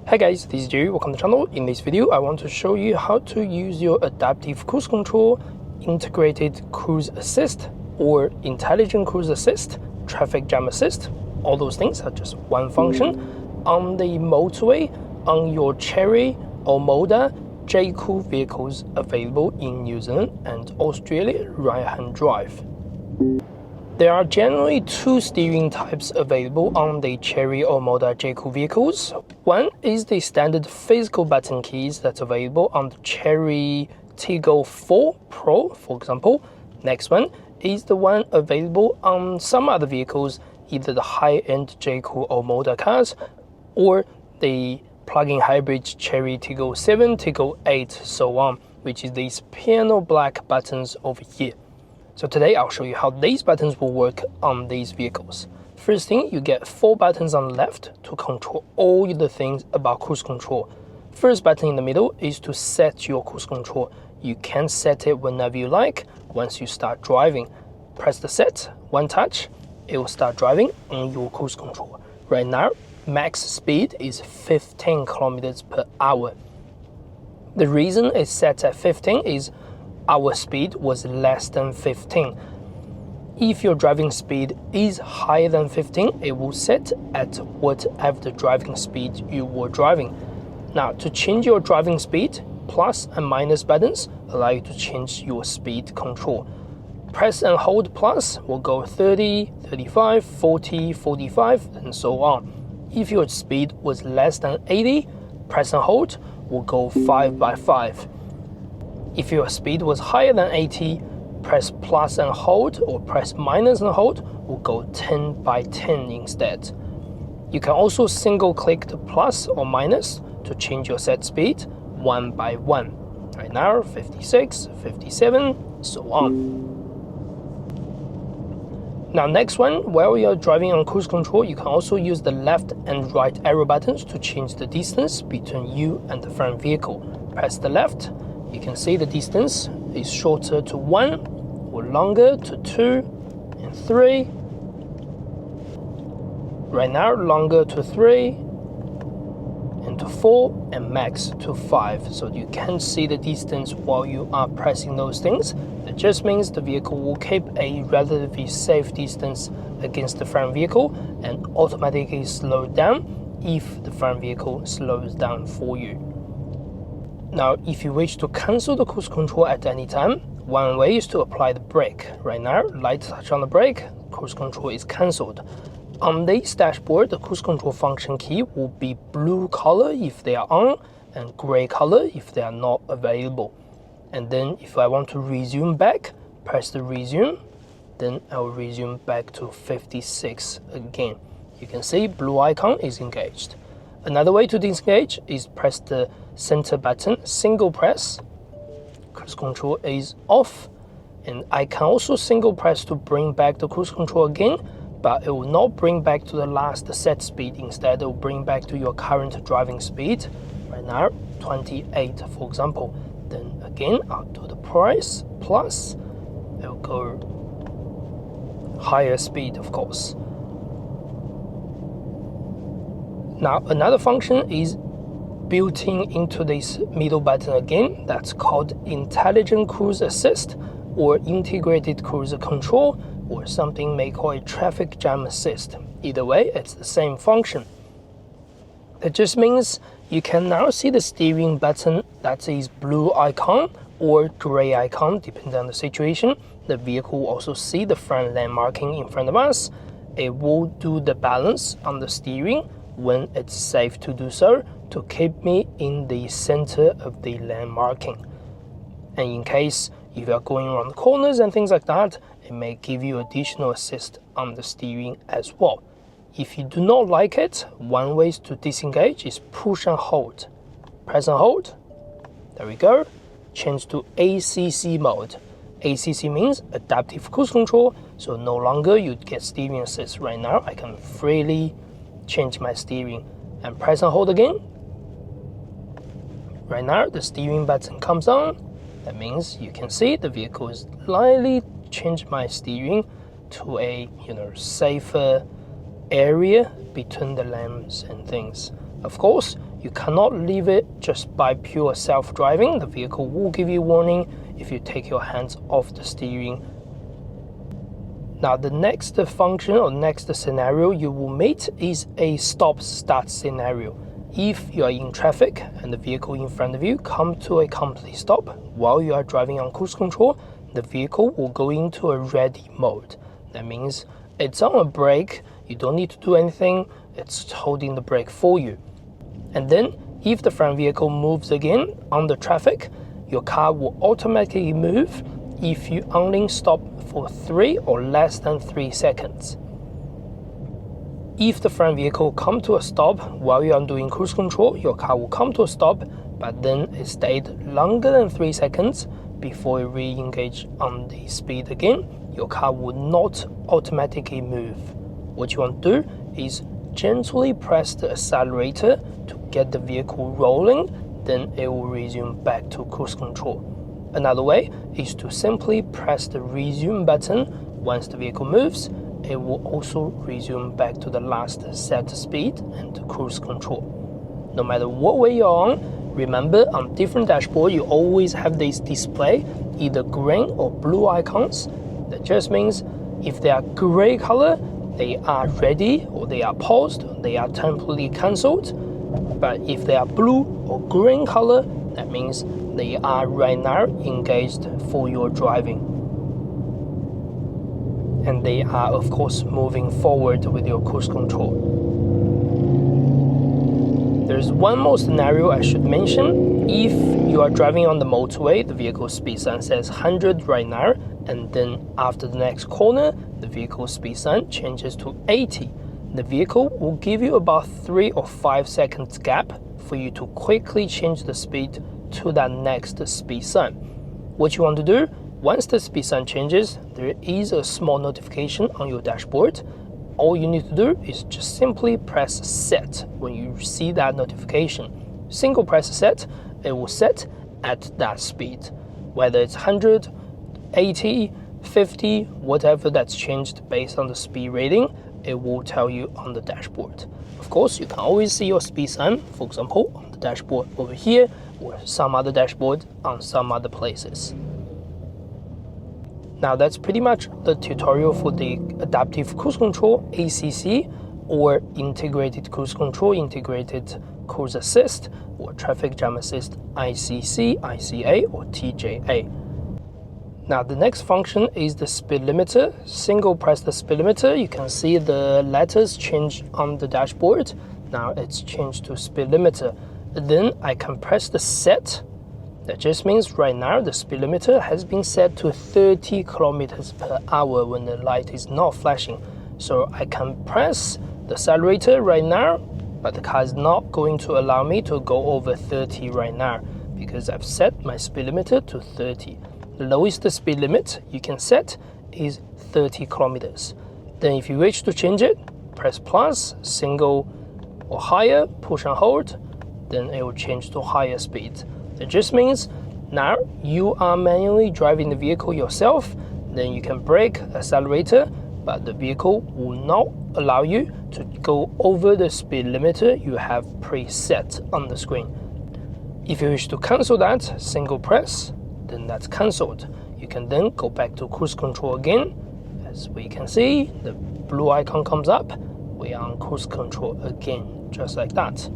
Hey guys, this is Jerry, welcome to the channel. In this video, I want to show you how to use your adaptive cruise control, integrated cruise assist, or intelligent cruise assist, traffic jam assist. All those things are just one function on the motorway on your Chery Omoda Jaecoo vehicles available in New Zealand and Australia right-hand drive. There are generally two steering types available on the Chery Omoda Jaecoo vehicles. One is the standard physical button keys that's available on the Chery Tiggo 4 Pro, for example. Next one is the one available on some other vehicles, either the high-end Jaecoo Omoda cars or the plug-in hybrid Chery Tiggo 7, Tiggo 8, so on, which is these piano black buttons over here. So today I'll show you how these buttons will work on these vehicles. First thing, you get 4 buttons on the left to control all the things about cruise control. First button in the middle is to set your cruise control. You can set it whenever you like once you start driving. Press the set, one touch, it will start driving on your cruise control. Right now, max speed is 15 kilometers per hour. The reason it's set at 15 is our speed was less than 15. If your driving speed is higher than 15, it will set at whatever the driving speed you were driving. Now, to change your driving speed, plus and minus buttons allow you to change your speed control. Press and hold plus will go 30, 35, 40, 45, and so on. If your speed was less than 80, press and hold will go 5 by 5. If your speed was higher than 80, press plus and hold or press minus and hold will go 10 by 10 instead. You can also single click the plus or minus to change your set speed one by one. Right now, 56, 57, so on. Now next one, while you're driving on cruise control, you can also use the left and right arrow buttons to change the distance between you and the front vehicle. Press the left. You can see the distance is shorter to 1 or longer to 2 and 3. Right now, longer to 3 and to 4 and max to 5. So you can see the distance while you are pressing those things. That just means the vehicle will keep a relatively safe distance against the front vehicle and automatically slow down if the front vehicle slows down for you. Now, if you wish to cancel the cruise control at any time, one way is to apply the brake. Right now, light touch on the brake, cruise control is cancelled. On this dashboard, the cruise control function key will be blue color if they are on and gray color if they are not available. And then if I want to resume back, press the resume, then I will resume back to 56 again. You can see blue icon is engaged. Another way to disengage is press the center button, single press, cruise control is off, and I can also single press to bring back the cruise control again, but it will not bring back to the last set speed. Instead, it will bring back to your current driving speed. Right now, 28 for example. Then again, I'll do the price plus, it will go higher speed of course. Now another function is built-in into this middle button again, that's called Intelligent Cruise Assist or Integrated Cruise Control, or something may call it Traffic Jam Assist. Either way, it's the same function. That just means you can now see the steering button that is blue icon or gray icon depending on the situation. The vehicle will also see the front lane marking in front of us. It will do the balance on the steering when it's safe to do so, to keep me in the center of the lane marking. And in case if you are going around corners and things like that, it may give you additional assist on the steering as well. If you do not like it, one way to disengage is push and hold. Press and hold, there we go, change to ACC mode. ACC means adaptive cruise control, so no longer you get steering assist. Right now I can freely change my steering and press and hold again. Right now the steering button comes on. That means you can see the vehicle is slightly change my steering to a safer area between the lanes and things. Of course, You cannot leave it just by pure self-driving. The vehicle will give you warning if you take your hands off the steering. Now the next function or next scenario you will meet is a stop-start scenario. If you are in traffic and the vehicle in front of you come to a complete stop while you are driving on cruise control, the vehicle will go into a ready mode. That means it's on a brake, you don't need to do anything, it's holding the brake for you. And then if the front vehicle moves again on the traffic, your car will automatically move if you only stop for 3 or less than 3 seconds. If the front vehicle come to a stop while you are doing cruise control, your car will come to a stop, but then it stayed longer than 3 seconds before it re-engage on the speed again, your car will not automatically move. What you want to do is gently press the accelerator to get the vehicle rolling, then it will resume back to cruise control. Another way is to simply press the resume button. Once the vehicle moves, it will also resume back to the last set speed and to cruise control. No matter what way you're on, remember on different dashboard you always have this display, either green or blue icons. That just means if they are gray color, they are ready or they are paused, they are temporarily cancelled. But if they are blue or green color, that means they are right now engaged for your driving. And they are of course moving forward with your cruise control. There's one more scenario I should mention. If you are driving on the motorway, the vehicle speed sign says 100 right now, and then after the next corner, the vehicle speed sign changes to 80. The vehicle will give you about 3 or 5 seconds gap for you to quickly change the speed to that next speed sign. What you want to do, once the speed sign changes, there is a small notification on your dashboard. All you need to do is just simply press set when you see that notification. Single press set, it will set at that speed. Whether it's 100, 80, 50, whatever that's changed based on the speed rating, it will tell you on the dashboard. Of course, you can always see your speed sign, for example, on the dashboard over here, or some other dashboard on some other places. Now that's pretty much the tutorial for the adaptive cruise control, ACC, or integrated cruise control, integrated cruise assist, or traffic jam assist, ICC, ICA, or TJA. Now the next function is the speed limiter. Single press the speed limiter, you can see the letters change on the dashboard. Now it's changed to speed limiter. Then I can press the set. That just means right now the speed limiter has been set to 30 kilometers per hour when the light is not flashing. So I can press the accelerator right now, but the car is not going to allow me to go over 30 right now because I've set my speed limiter to 30. The lowest speed limit you can set is 30 kilometers. Then if you wish to change it, press plus, single or higher, push and hold, then it will change to higher speed. That just means now you are manually driving the vehicle yourself, then you can brake, accelerator, but the vehicle will not allow you to go over the speed limiter you have preset on the screen. If you wish to cancel that, single press, then that's cancelled. You can then go back to cruise control again. As we can see, the blue icon comes up, we are on cruise control again, just like that.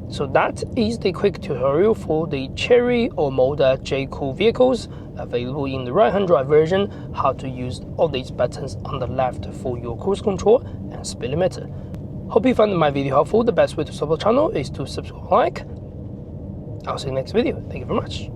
So that is the quick tutorial for the Chery Omoda Jaecoo vehicles, available in the right-hand drive version, how to use all these buttons on the left for your cruise control and speed limiter. Hope you found my video helpful. The best way to support the channel is to subscribe, like. I'll see you next video. Thank you very much.